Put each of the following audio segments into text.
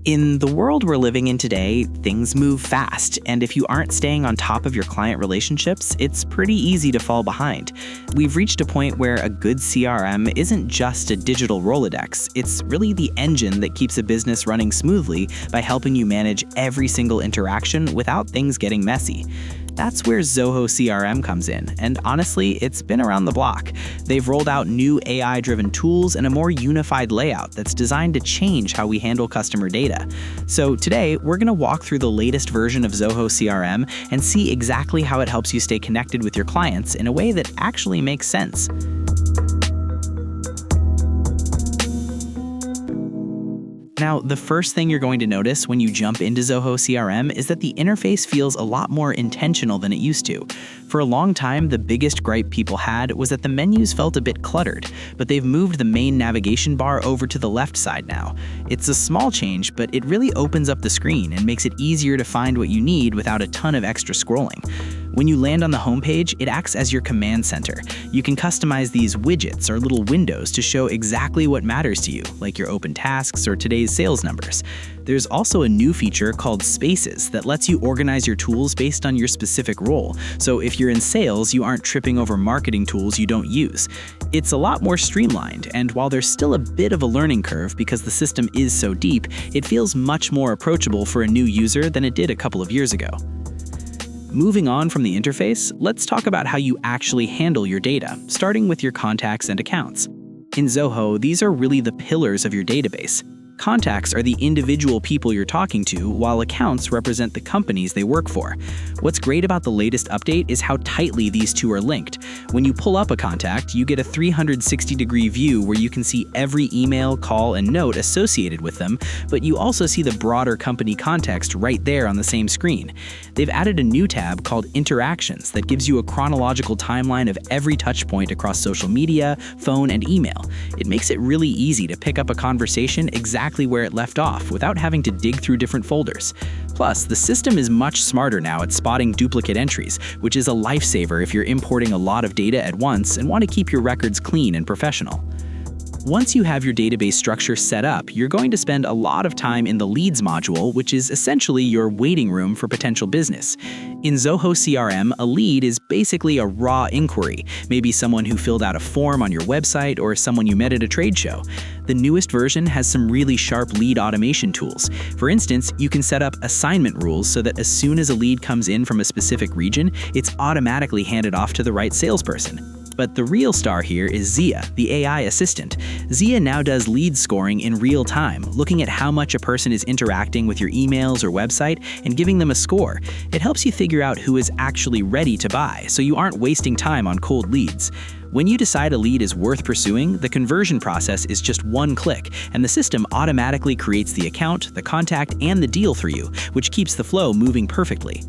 In the world we're living in today, things move fast, and if you aren't staying on top of your client relationships, it's pretty easy to fall behind. We've reached a point where a good CRM isn't just a digital Rolodex, it's really the engine that keeps a business running smoothly by helping you manage every single interaction without things getting messy. That's where Zoho CRM comes in, and honestly, it's been around the block. They've rolled out new AI-driven tools and a more unified layout that's designed to change how we handle customer data. So today, we're going to walk through the latest version of Zoho CRM and see exactly how it helps you stay connected with your clients in a way that actually makes sense. Now, the first thing you're going to notice when you jump into Zoho CRM is that the interface feels a lot more intentional than it used to. For a long time, the biggest gripe people had was that the menus felt a bit cluttered, but they've moved the main navigation bar over to the left side now. It's a small change, but it really opens up the screen and makes it easier to find what you need without a ton of extra scrolling. When you land on the homepage, it acts as your command center. You can customize these widgets or little windows to show exactly what matters to you, like your open tasks or today's sales numbers. There's also a new feature called Spaces that lets you organize your tools based on your specific role. So if you're in sales, you aren't tripping over marketing tools you don't use. It's a lot more streamlined, and while there's still a bit of a learning curve because the system is so deep, it feels much more approachable for a new user than it did a couple of years ago. Moving on from the interface, let's talk about how you actually handle your data, starting with your contacts and accounts. In Zoho, these are really the pillars of your database. Contacts are the individual people you're talking to, while accounts represent the companies they work for. What's great about the latest update is how tightly these two are linked. When you pull up a contact, you get a 360-degree view where you can see every email, call, and note associated with them, but you also see the broader company context right there on the same screen. They've added a new tab called Interactions that gives you a chronological timeline of every touchpoint across social media, phone, and email. It makes it really easy to pick up a conversation exactly where it left off without having to dig through different folders. Plus, the system is much smarter now at spotting duplicate entries, which is a lifesaver if you're importing a lot of data at once and want to keep your records clean and professional. Once you have your database structure set up, you're going to spend a lot of time in the Leads module, which is essentially your waiting room for potential business. In Zoho CRM, a lead is basically a raw inquiry, maybe someone who filled out a form on your website or someone you met at a trade show. The newest version has some really sharp lead automation tools. For instance, you can set up assignment rules so that as soon as a lead comes in from a specific region, it's automatically handed off to the right salesperson. But the real star here is Zia, the AI assistant. Zia now does lead scoring in real time, looking at how much a person is interacting with your emails or website and giving them a score. It helps you figure out who is actually ready to buy, so you aren't wasting time on cold leads. When you decide a lead is worth pursuing, the conversion process is just one click, and the system automatically creates the account, the contact, and the deal for you, which keeps the flow moving perfectly.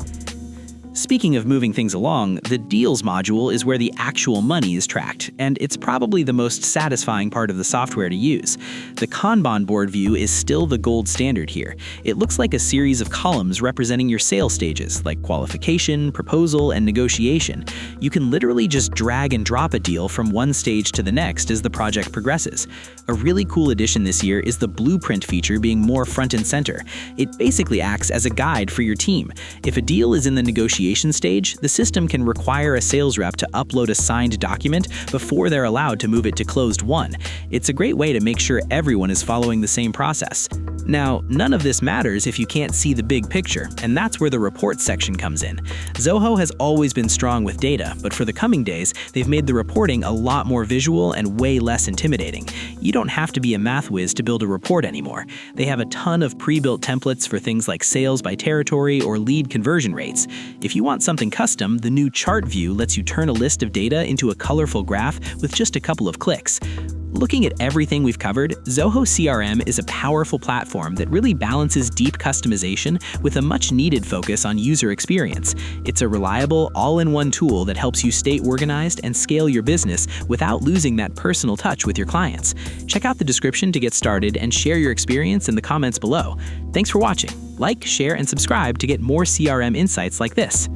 Speaking of moving things along, the Deals module is where the actual money is tracked, and it's probably the most satisfying part of the software to use. The Kanban board view is still the gold standard here. It looks like a series of columns representing your sales stages, like qualification, proposal, and negotiation. You can literally just drag and drop a deal from one stage to the next as the project progresses. A really cool addition this year is the Blueprint feature being more front and center. It basically acts as a guide for your team. If a deal is in the negotiation stage, the system can require a sales rep to upload a signed document before they're allowed to move it to closed won. It's a great way to make sure everyone is following the same process. Now, none of this matters if you can't see the big picture, and that's where the reports section comes in. Zoho has always been strong with data, but for the coming days, they've made the reporting a lot more visual and way less intimidating. You don't have to be a math whiz to build a report anymore. They have a ton of pre-built templates for things like sales by territory or lead conversion rates. If you want something custom, the new chart view lets you turn a list of data into a colorful graph with just a couple of clicks. Looking at everything we've covered, Zoho CRM is a powerful platform that really balances deep customization with a much-needed focus on user experience. It's a reliable, all-in-one tool that helps you stay organized and scale your business without losing that personal touch with your clients. Check out the description to get started and share your experience in the comments below. Thanks for watching. Like, share, and subscribe to get more CRM insights like this.